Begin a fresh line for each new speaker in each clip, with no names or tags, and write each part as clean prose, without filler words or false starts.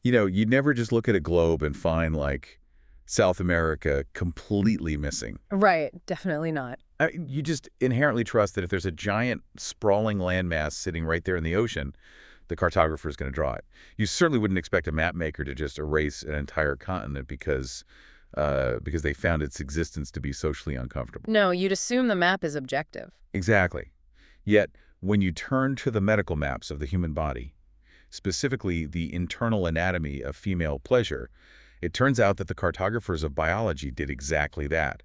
You'd never just look at a globe and find, like, South America completely missing.
Right, definitely not.
You just inherently trust that if there's a giant, sprawling landmass sitting right there in the ocean, the cartographer is going to draw it. You certainly wouldn't expect a map maker to just erase an entire continent because they found its existence to be socially uncomfortable.
No, you'd assume the map is objective.
Exactly. Yet, when you turn to the medical maps of the human body, specifically the internal anatomy of female pleasure, it turns out that the cartographers of biology did exactly that.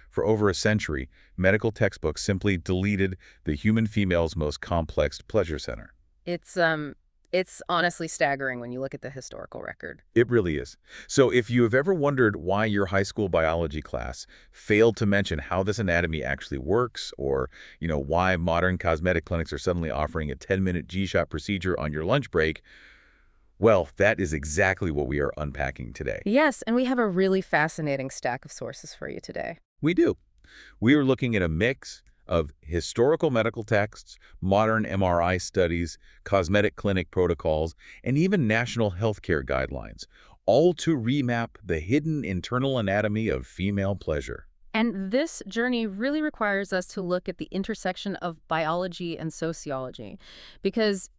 For over a century, medical textbooks simply deleted the human female's most complex pleasure center.
It's honestly staggering when you look at the historical record.
It really is. So if you have ever wondered why your high school biology class failed to mention how this anatomy actually works, or, why modern cosmetic clinics are suddenly offering a 10-minute G-Shot procedure on your lunch break, well, that is exactly what we are unpacking today.
Yes, and we have a really fascinating stack of sources for you today.
We do. We are looking at a mix of historical medical texts, modern MRI studies, cosmetic clinic protocols, and even national healthcare guidelines, all to remap the hidden internal anatomy of female pleasure.
And this journey really requires us to look at the intersection of biology and sociology, because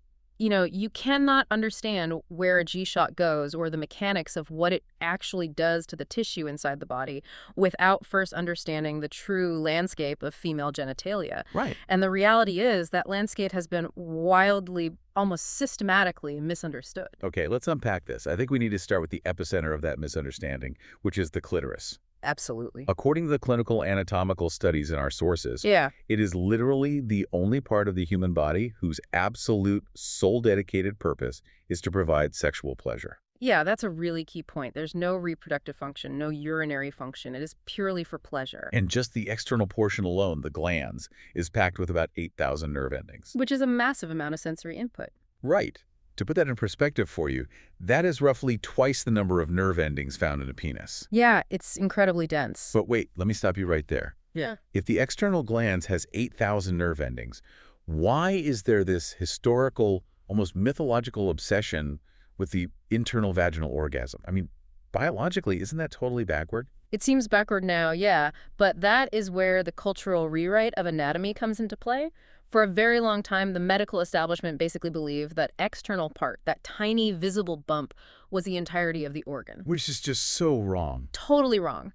you cannot understand where a G-shot goes or the mechanics of what it actually does to the tissue inside the body without first understanding the true landscape of female genitalia.
Right.
And the reality is that landscape has been wildly, almost systematically misunderstood.
Okay, let's unpack this. I think we need to start with the epicenter of that misunderstanding, which is the clitoris.
Absolutely.
According to the clinical anatomical studies in our sources,
Yeah.
it is literally the only part of the human body whose absolute sole dedicated purpose is to provide sexual pleasure.
Yeah, that's a really key point. There's no reproductive function, no urinary function. It is purely for pleasure.
And just the external portion alone, the glands, is packed with about 8,000 nerve endings.
Which is a massive amount of sensory input.
Right. To put that in perspective for you, that is roughly twice the number of nerve endings found in a penis.
Yeah, it's incredibly dense.
But wait, let me stop you right there.
Yeah.
If the external glands has 8,000 nerve endings, why is there this historical, almost mythological obsession with the internal vaginal orgasm? I mean, biologically, isn't that totally backward?
It seems backward now, yeah, but that is where the cultural rewrite of anatomy comes into play. For a very long time, the medical establishment basically believed that external part, that tiny visible bump, was the entirety of the organ.
Which is just so wrong.
Totally wrong.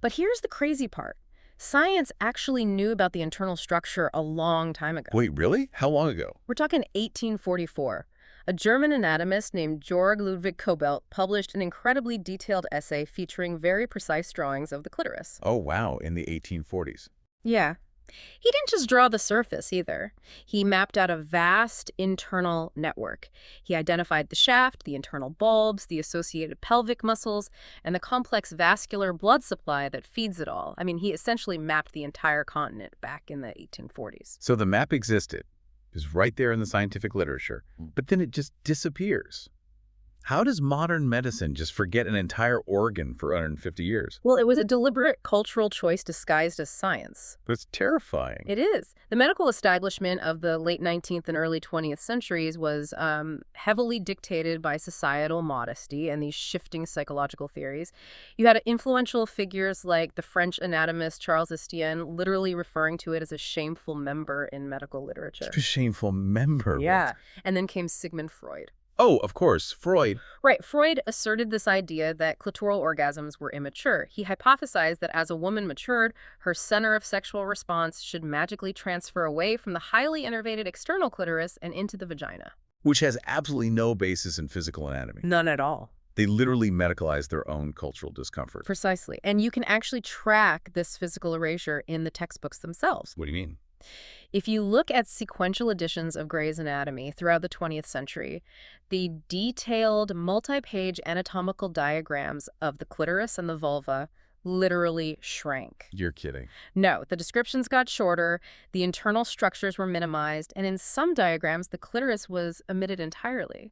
But here's the crazy part. Science actually knew about the internal structure a long time ago.
Wait, really? How long ago?
We're talking 1844. A German anatomist named Georg Ludwig Kobelt published an incredibly detailed essay featuring very precise drawings of the clitoris.
Oh, wow, in the 1840s.
Yeah. He didn't just draw the surface either. He mapped out a vast internal network. He identified the shaft, the internal bulbs, the associated pelvic muscles, and the complex vascular blood supply that feeds it all. I mean, he essentially mapped the entire continent back in the 1840s.
So the map existed. It was right there in the scientific literature. But then it just disappears. How does modern medicine just forget an entire organ for 150 years?
Well, it was a deliberate cultural choice disguised as science.
That's terrifying.
It is. The medical establishment of the late 19th and early 20th centuries was heavily dictated by societal modesty and these shifting psychological theories. You had influential figures like the French anatomist Charles Estienne literally referring to it as a shameful member in medical literature.
A shameful member.
Yeah. And then came Sigmund Freud.
Oh, of course, Freud.
Right. Freud asserted this idea that clitoral orgasms were immature. He hypothesized that as a woman matured, her center of sexual response should magically transfer away from the highly innervated external clitoris and into the vagina.
Which has absolutely no basis in physical anatomy.
None at all.
They literally medicalize their own cultural discomfort.
Precisely. And you can actually track this physical erasure in the textbooks themselves.
What do you mean?
If you look at sequential editions of Gray's Anatomy throughout the 20th century, the detailed multi-page anatomical diagrams of the clitoris and the vulva literally shrank.
You're kidding.
No, the descriptions got shorter, the internal structures were minimized, and in some diagrams, the clitoris was omitted entirely.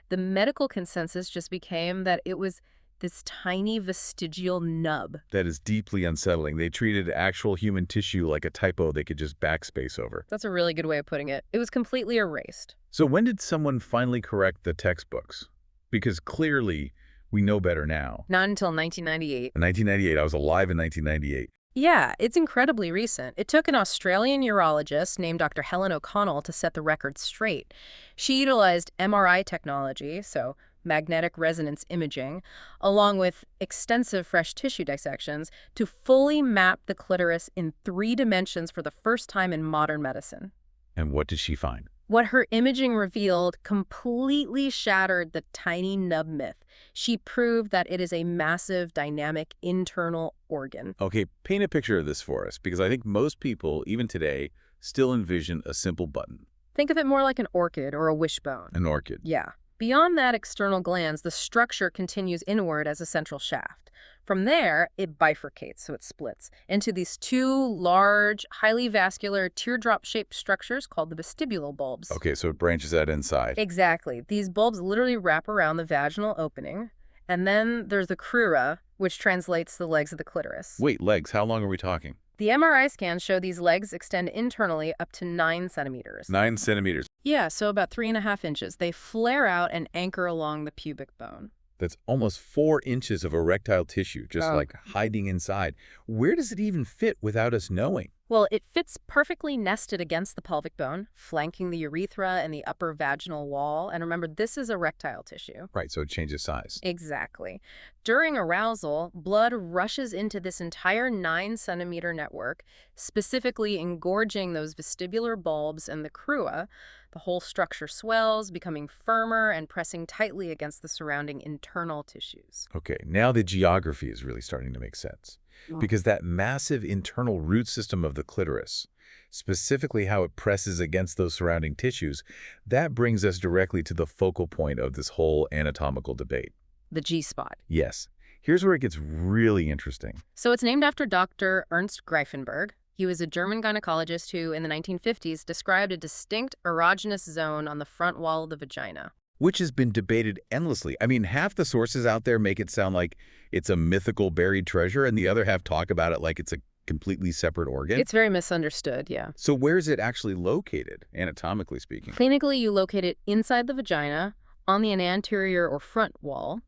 The medical consensus just became that it was this tiny vestigial nub.
That is deeply unsettling. They treated actual human tissue like a typo they could just backspace over.
That's a really good way of putting it. It was completely erased.
So when did someone finally correct the textbooks? Because clearly we know better now.
Not until 1998.
In 1998, I was alive in 1998.
Yeah, it's incredibly recent. It took an Australian urologist named Dr. Helen O'Connell to set the record straight. She utilized MRI technology, so magnetic resonance imaging, along with extensive fresh tissue dissections, to fully map the clitoris in 3 dimensions for the first time in modern medicine.
And what did she find?
What her imaging revealed completely shattered the tiny nub myth. She proved that it is a massive, dynamic, internal organ.
Okay, paint a picture of this for us, because I think most people, even today, still envision a simple button.
Think of it more like an orchid or a wishbone.
An orchid.
Yeah. Beyond that external glands, the structure continues inward as a central shaft. From there, it bifurcates, so it splits, into these 2 large, highly vascular, teardrop-shaped structures called the vestibular bulbs.
Okay, so it branches out inside.
Exactly. These bulbs literally wrap around the vaginal opening. And then there's the crura, which translates the legs of the clitoris.
Wait, legs, how long are we talking?
The MRI scans show these legs extend internally up to 9 centimeters.
9 centimeters.
Yeah, so about 3.5 inches. They flare out and anchor along the pubic bone.
That's almost 4 inches of erectile tissue, just
Oh.
like hiding inside. Where does it even fit without us knowing?
Well, it fits perfectly nested against the pelvic bone, flanking the urethra and the upper vaginal wall. And remember, this is erectile tissue.
Right, so it changes size.
Exactly. During arousal, blood rushes into this entire 9-centimeter network, specifically engorging those vestibular bulbs and the crura. The whole structure swells, becoming firmer and pressing tightly against the surrounding internal tissues.
Okay, now the geography is really starting to make sense. Because that massive internal root system of the clitoris, specifically how it presses against those surrounding tissues, that brings us directly to the focal point of this whole anatomical debate.
The G-spot.
Yes. Here's where it gets really interesting.
So it's named after Dr. Ernst Greifenberg. He was a German gynecologist who, in the 1950s, described a distinct erogenous zone on the front wall of the vagina.
Which has been debated endlessly. I mean, half the sources out there make it sound like it's a mythical buried treasure, and the other half talk about it like it's a completely separate organ.
It's very misunderstood, yeah.
So where is it actually located, anatomically speaking?
Clinically, you locate it inside the vagina, on the anterior or front wall.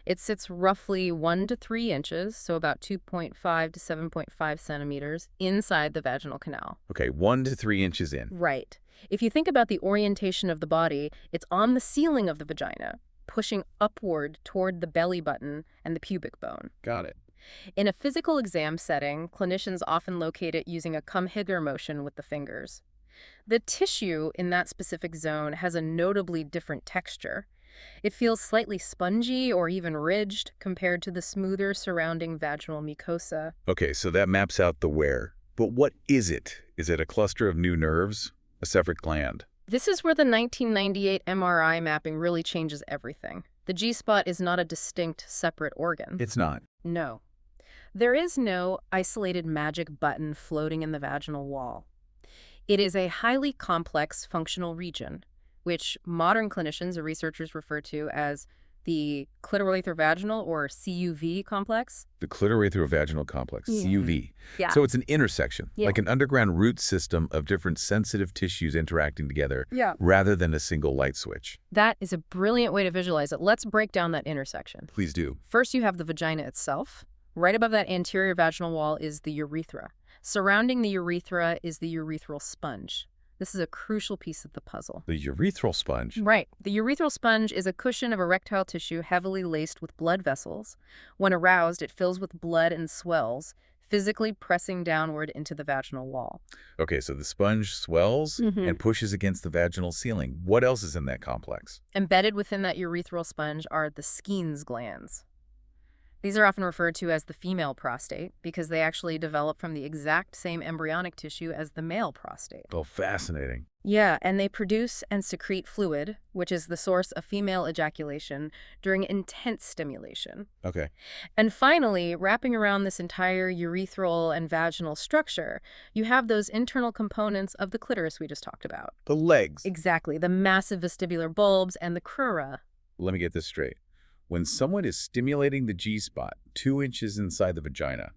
It sits roughly 1 to 3 inches, so about 2.5 to 7.5 centimeters, inside the vaginal canal.
Okay, 1 to 3 inches in.
Right. If you think about the orientation of the body, it's on the ceiling of the vagina, pushing upward toward the belly button and the pubic bone.
Got it.
In a physical exam setting, clinicians often locate it using a come-hither motion with the fingers. The tissue in that specific zone has a notably different texture. It feels slightly spongy or even ridged compared to the smoother surrounding vaginal mucosa.
Okay, so that maps out the where. But what is it? Is it a cluster of new nerves? A separate gland?
This is where the 1998 MRI mapping really changes everything. The G-spot is not a distinct, separate organ.
It's not.
No. There is no isolated magic button floating in the vaginal wall. It is a highly complex functional region, which modern clinicians or researchers refer to as the clitoral-vaginal or CUV complex.
The clitoral-vaginal complex, CUV.
Yeah.
So it's an intersection,
Yeah.
like an underground root system of different sensitive tissues interacting together,
Yeah.
rather than a single light switch.
That is a brilliant way to visualize it. Let's break down that intersection.
Please do.
First, you have the vagina itself. Right above that anterior vaginal wall is the urethra. Surrounding the urethra is the urethral sponge. This is a crucial piece of the puzzle.
The urethral sponge.
Right. The urethral sponge is a cushion of erectile tissue heavily laced with blood vessels. When aroused, it fills with blood and swells, physically pressing downward into the vaginal wall.
Okay, so the sponge swells
Mhm.
and pushes against the vaginal ceiling. What else is in that complex?
Embedded within that urethral sponge are the Skene's glands. These are often referred to as the female prostate because they actually develop from the exact same embryonic tissue as the male prostate.
Oh, fascinating.
Yeah, and they produce and secrete fluid, which is the source of female ejaculation during intense stimulation.
Okay.
And finally, wrapping around this entire urethral and vaginal structure, you have those internal components of the clitoris we just talked about.
The legs.
Exactly, the massive vestibular bulbs and the crura.
Let me get this straight. When someone is stimulating the G-spot 2 inches inside the vagina,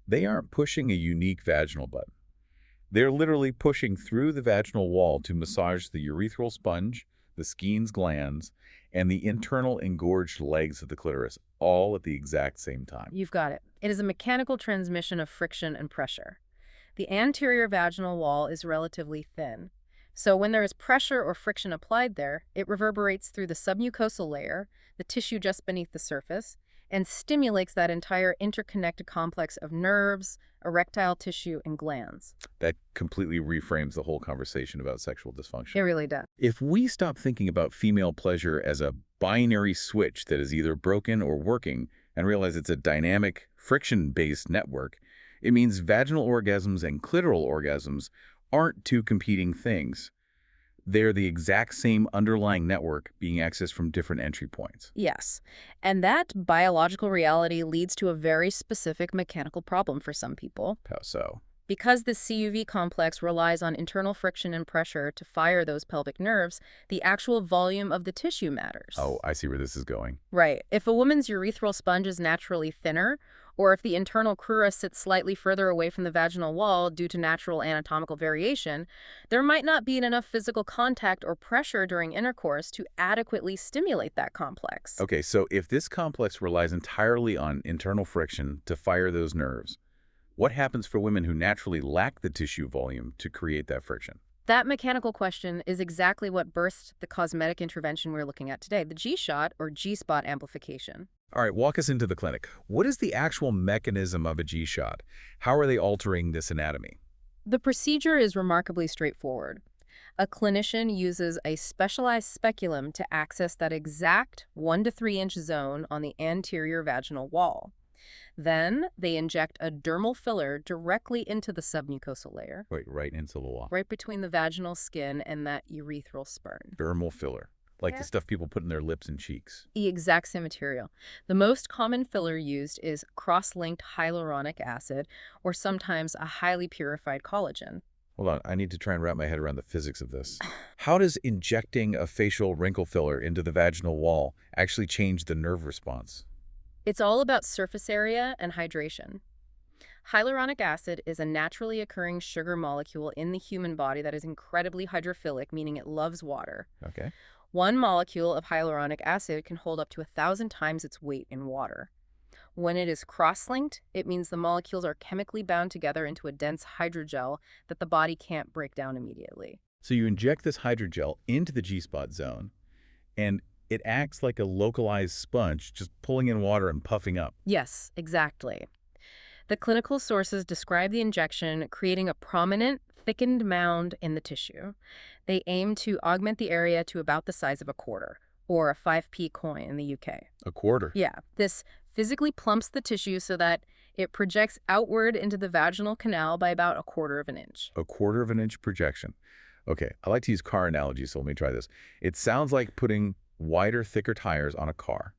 they aren't pushing a unique vaginal button. They're literally pushing through the vaginal wall to massage the urethral sponge, the Skene's glands, and the internal engorged legs of the clitoris, all at the exact same time.
You've got it. It is a mechanical transmission of friction and pressure. The anterior vaginal wall is relatively thin. So when there is pressure or friction applied there, it reverberates through the submucosal layer, the tissue just beneath the surface, and stimulates that entire interconnected complex of nerves, erectile tissue, and glands.
That completely reframes the whole conversation about sexual dysfunction.
It really does.
If we stop thinking about female pleasure as a binary switch that is either broken or working and realize it's a dynamic, friction-based network, it means vaginal orgasms and clitoral orgasms aren't two competing things. They're the exact same underlying network being accessed from different entry points.
Yes. And that biological reality leads to a very specific mechanical problem for some people.
How so?
Because the CUV complex relies on internal friction and pressure to fire those pelvic nerves, the actual volume of the tissue matters.
Oh, I see where this is going.
Right. If a woman's urethral sponge is naturally thinner, or if the internal crura sits slightly further away from the vaginal wall due to natural anatomical variation, there might not be enough physical contact or pressure during intercourse to adequately stimulate that complex.
Okay, so if this complex relies entirely on internal friction to fire those nerves, what happens for women who naturally lack the tissue volume to create that friction?
That mechanical question is exactly what birthed the cosmetic intervention we're looking at today, the G-Shot or G-Spot Amplification.
All right, walk us into the clinic. What is the actual mechanism of a G-Shot? How are they altering this anatomy?
The procedure is remarkably straightforward. A clinician uses a specialized speculum to access that exact 1 to 3 inch zone on the anterior vaginal wall. Then they inject a dermal filler directly into the submucosal layer,
Wait, right into the wall.
right between the vaginal skin and that urethral spurn.
Dermal filler, like
Yeah.
the stuff people put in their lips and cheeks.
The exact same material. The most common filler used is cross-linked hyaluronic acid, or sometimes a highly purified collagen.
Hold on, I need to try and wrap my head around the physics of this. How does injecting a facial wrinkle filler into the vaginal wall actually change the nerve response?
It's all about surface area and hydration. Hyaluronic acid is a naturally occurring sugar molecule in the human body that is incredibly hydrophilic, meaning it loves water.
Okay.
1 molecule of hyaluronic acid can hold up to 1,000 times its weight in water. When it is cross-linked, it means the molecules are chemically bound together into a dense hydrogel that the body can't break down immediately.
So you inject this hydrogel into the G-spot zone, and it acts like a localized sponge, just pulling in water and puffing up.
Yes, exactly. The clinical sources describe the injection creating a prominent, thickened mound in the tissue. They aim to augment the area to about the size of a quarter, or a 5p coin in the UK.
A quarter.
Yeah, this physically plumps the tissue so that it projects outward into the vaginal canal by about a quarter of an inch.
A quarter of an inch projection. Okay, I like to use car analogies, so let me try this. It sounds like putting wider, thicker tires on a car.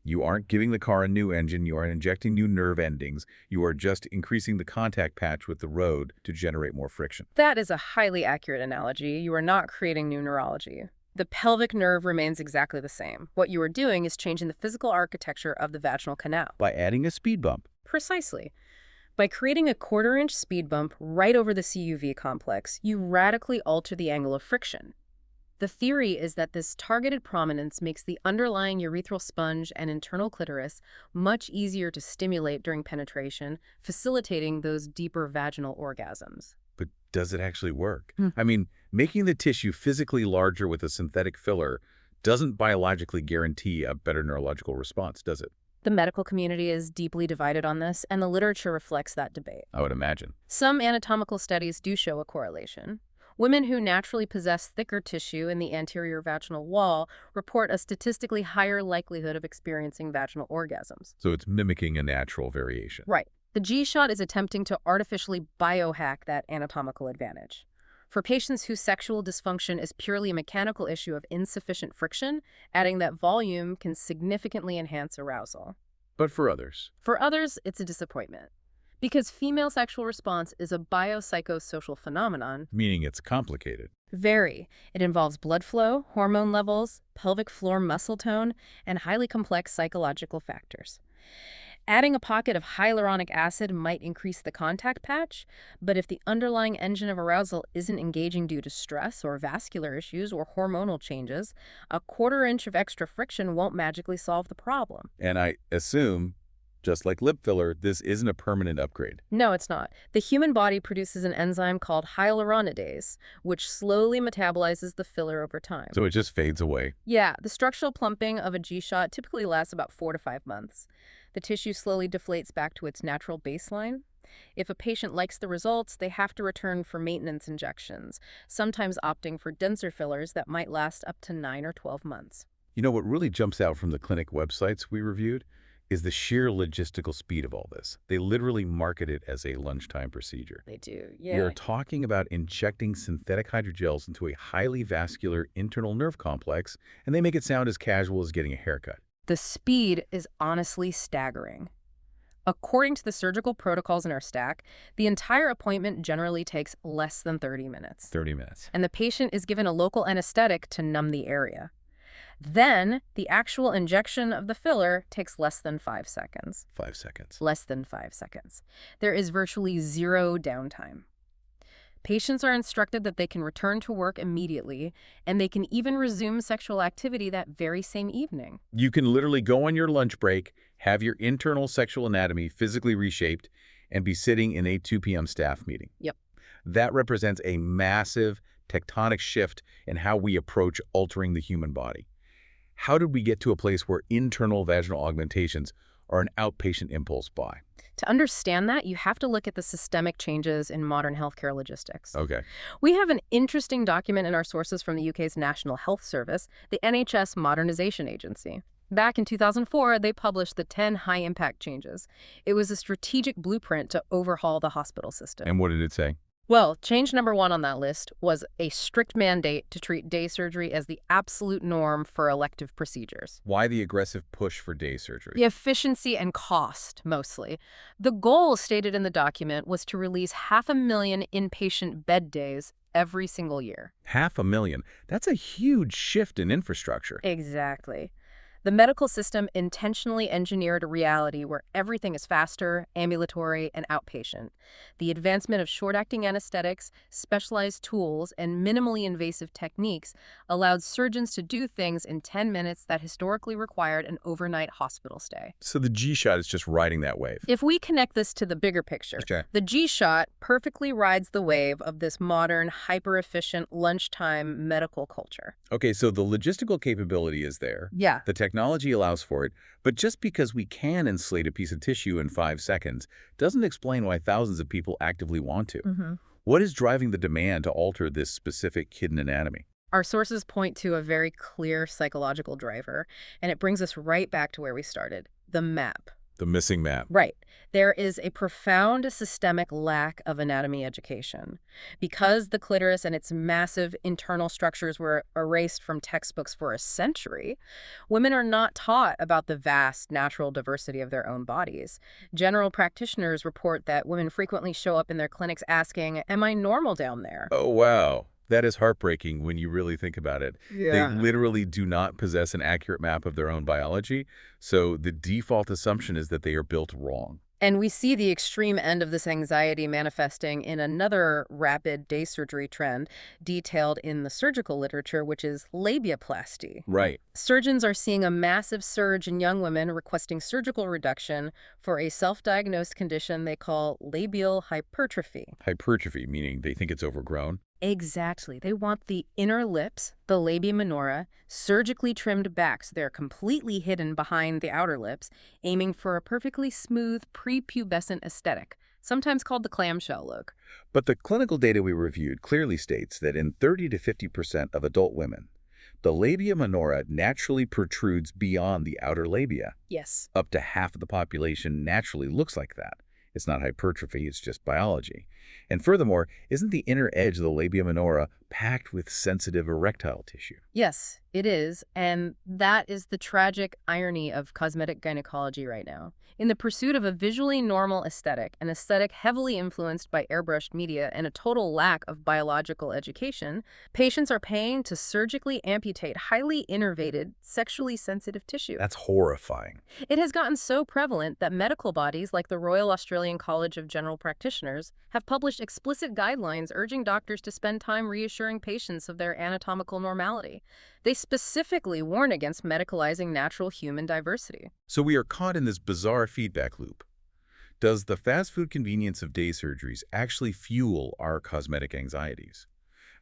You aren't giving the car a new engine, you aren't injecting new nerve endings, you are just increasing the contact patch with the road to generate more friction.
That is a highly accurate analogy. You are not creating new neurology. The pelvic nerve remains exactly the same. What you are doing is changing the physical architecture of the vaginal canal.
By adding a speed bump.
Precisely. By creating a quarter-inch speed bump right over the CUV complex, you radically alter the angle of friction. The theory is that this targeted prominence makes the underlying urethral sponge and internal clitoris much easier to stimulate during penetration, facilitating those deeper vaginal orgasms.
But does it actually work? I mean, making the tissue physically larger with a synthetic filler doesn't biologically guarantee a better neurological response, does it?
The medical community is deeply divided on this, and the literature reflects that debate.
I would imagine.
Some anatomical studies do show a correlation. Women who naturally possess thicker tissue in the anterior vaginal wall report a statistically higher likelihood of experiencing vaginal orgasms.
So it's mimicking a natural variation.
Right. The G-Shot is attempting to artificially biohack that anatomical advantage. For patients whose sexual dysfunction is purely a mechanical issue of insufficient friction, adding that volume can significantly enhance arousal.
But for others?
For others, it's a disappointment. Because female sexual response is a biopsychosocial phenomenon.
Meaning it's complicated.
Very. It involves blood flow, hormone levels, pelvic floor muscle tone, and highly complex psychological factors. Adding a pocket of hyaluronic acid might increase the contact patch, but if the underlying engine of arousal isn't engaging due to stress or vascular issues or hormonal changes, a quarter-inch of extra friction won't magically solve the problem.
And I assume, just like lip filler, this isn't a permanent upgrade.
No, it's not. The human body produces an enzyme called hyaluronidase, which slowly metabolizes the filler over time.
So it just fades away.
Yeah, the structural plumping of a G-shot typically lasts about 4 to 5 months. The tissue slowly deflates back to its natural baseline. If a patient likes the results, they have to return for maintenance injections, sometimes opting for denser fillers that might last up to 9 or 12 months.
You know, what really jumps out from the clinic websites we reviewed is the sheer logistical speed of all this. They literally market it as a lunchtime procedure.
They do,
We
yeah.
are talking about injecting synthetic hydrogels into a highly vascular internal nerve complex, and they make it sound as casual as getting a haircut.
The speed is honestly staggering. According to the surgical protocols in our stack, the entire appointment generally takes less than 30 minutes.
30 minutes.
And the patient is given a local anesthetic to numb the area. Then, the actual injection of the filler takes less than 5 seconds.
5 seconds.
Less than 5 seconds. There is virtually zero downtime. Patients are instructed that they can return to work immediately, and they can even resume sexual activity that very same evening.
You can literally go on your lunch break, have your internal sexual anatomy physically reshaped, and be sitting in a 2 p.m. staff meeting.
Yep.
That represents a massive tectonic shift in how we approach altering the human body. How did we get to a place where internal vaginal augmentations are an outpatient impulse buy?
To understand that, you have to look at the systemic changes in modern healthcare logistics.
Okay.
We have an interesting document in our sources from the UK's National Health Service, the NHS Modernization Agency. Back in 2004, they published the 10 high-impact changes. It was a strategic blueprint to overhaul the hospital system.
And what did it say?
Well, change number 1 on that list was a strict mandate to treat day surgery as the absolute norm for elective procedures.
Why the aggressive push for day surgery?
The efficiency and cost, mostly. The goal stated in the document was to release 500,000 inpatient bed days every single year.
500,000. That's a huge shift in infrastructure.
Exactly. The medical system intentionally engineered a reality where everything is faster, ambulatory, and outpatient. The advancement of short-acting anesthetics, specialized tools, and minimally invasive techniques allowed surgeons to do things in 10 minutes that historically required an overnight hospital stay.
So the G-shot is just riding that wave.
If we connect this to the bigger picture,
Okay.
the G-shot perfectly rides the wave of this modern, hyper-efficient lunchtime medical culture.
Okay, so the logistical capability is there.
Yeah.
The technology allows for it, but just because we can enslate a piece of tissue in 5 seconds doesn't explain why thousands of people actively want to. What is driving the demand to alter this specific hidden anatomy?
Our sources point to a very clear psychological driver, and it brings us right back to where we started, the map.
The missing map.
Right. There is a profound systemic lack of anatomy education. Because the clitoris and its massive internal structures were erased from textbooks for a century, women are not taught about the vast natural diversity of their own bodies. General practitioners report that women frequently show up in their clinics asking, "Am I normal down there?"
Oh, wow. That is heartbreaking when you really think about it. They literally do not possess an accurate map of their own biology, so the default assumption is that they are built wrong.
And we see the extreme end of this anxiety manifesting in another rapid day surgery trend detailed in the surgical literature, which is labiaplasty.
Right.
Surgeons are seeing a massive surge in young women requesting surgical reduction for a self-diagnosed condition they call labial hypertrophy.
Hypertrophy, meaning they think it's overgrown.
Exactly. They want the inner lips, the labia minora, surgically trimmed back so they're completely hidden behind the outer lips, aiming for a perfectly smooth prepubescent aesthetic, sometimes called the clamshell look.
But the clinical data we reviewed clearly states that in 30 to 50% of adult women, the labia minora naturally protrudes beyond the outer labia.
Yes.
Up to half of the population naturally looks like that. It's not hypertrophy, it's just biology. And furthermore, isn't the inner edge of the labia minora packed with sensitive erectile tissue?
Yes, It is, and that is the tragic irony of cosmetic gynecology right now. In the pursuit of a visually normal aesthetic, an aesthetic heavily influenced by airbrushed media and a total lack of biological education, patients are paying to surgically amputate highly innervated, sexually sensitive tissue.
That's horrifying.
It has gotten so prevalent that medical bodies like the Royal Australian College of General Practitioners have published explicit guidelines urging doctors to spend time reassuring patients of their anatomical normality. They specifically warn against medicalizing natural human diversity.
So we are caught in this bizarre feedback loop. Does the fast food convenience of day surgeries actually fuel our cosmetic anxieties?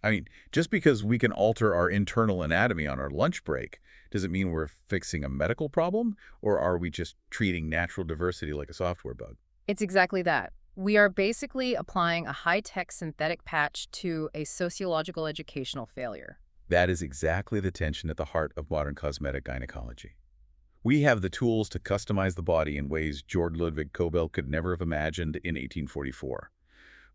I mean, just because we can alter our internal anatomy on our lunch break, does it mean we're fixing a medical problem, or are we just treating natural diversity like a software bug?
It's exactly that. We are basically applying a high-tech synthetic patch to a sociological educational failure.
That is exactly the tension at the heart of modern cosmetic gynecology. We have the tools to customize the body in ways George Ludwig Kobel could never have imagined in 1844.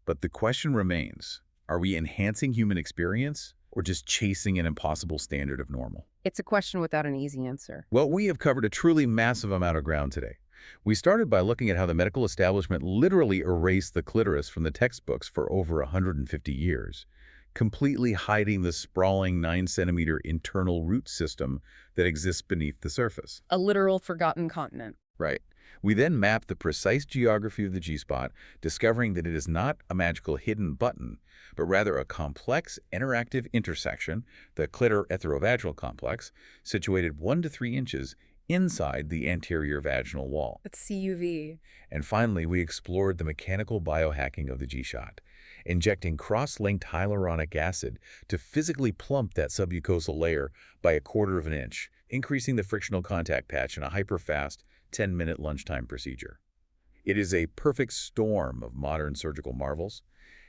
But the question remains, are we enhancing human experience or just chasing an impossible standard of normal?
It's a question without an easy answer.
Well, we have covered a truly massive amount of ground today. We started by looking at how the medical establishment literally erased the clitoris from the textbooks for over 150 years, completely hiding the sprawling 9-centimeter internal root system that exists beneath the surface.
A literal forgotten continent.
Right. We then mapped the precise geography of the G-spot, discovering that it is not a magical hidden button, but rather a complex interactive intersection, the clitor-etherovaginal complex, situated 1 to 3 inches inside the anterior vaginal wall.
That's CUV.
And finally, we explored the mechanical biohacking of the G-shot, injecting cross-linked hyaluronic acid to physically plump that submucosal layer by 1/4 of an inch, increasing the frictional contact patch in a hyper-fast 10-minute lunchtime procedure. It is a perfect storm of modern surgical marvels,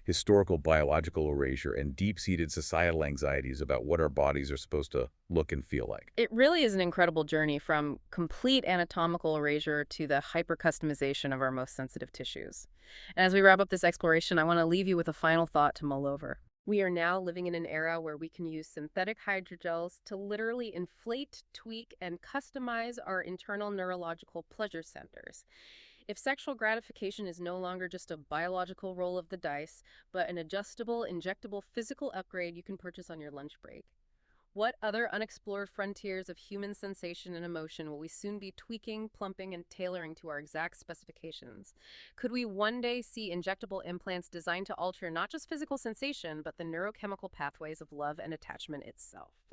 historical biological erasure, and deep-seated societal anxieties about what our bodies are supposed to look and feel like.
It really is an incredible journey from complete anatomical erasure to the hyper-customization of our most sensitive tissues. And as we wrap up this exploration, I want to leave you with a final thought to mull over. We are now living in an era where we can use synthetic hydrogels to literally inflate, tweak, and customize our internal neurological pleasure centers. If sexual gratification is no longer just a biological roll of the dice, but an adjustable, injectable physical upgrade you can purchase on your lunch break, what other unexplored frontiers of human sensation and emotion will we soon be tweaking, plumping, and tailoring to our exact specifications? Could we one day see injectable implants designed to alter not just physical sensation, but the neurochemical pathways of love and attachment itself?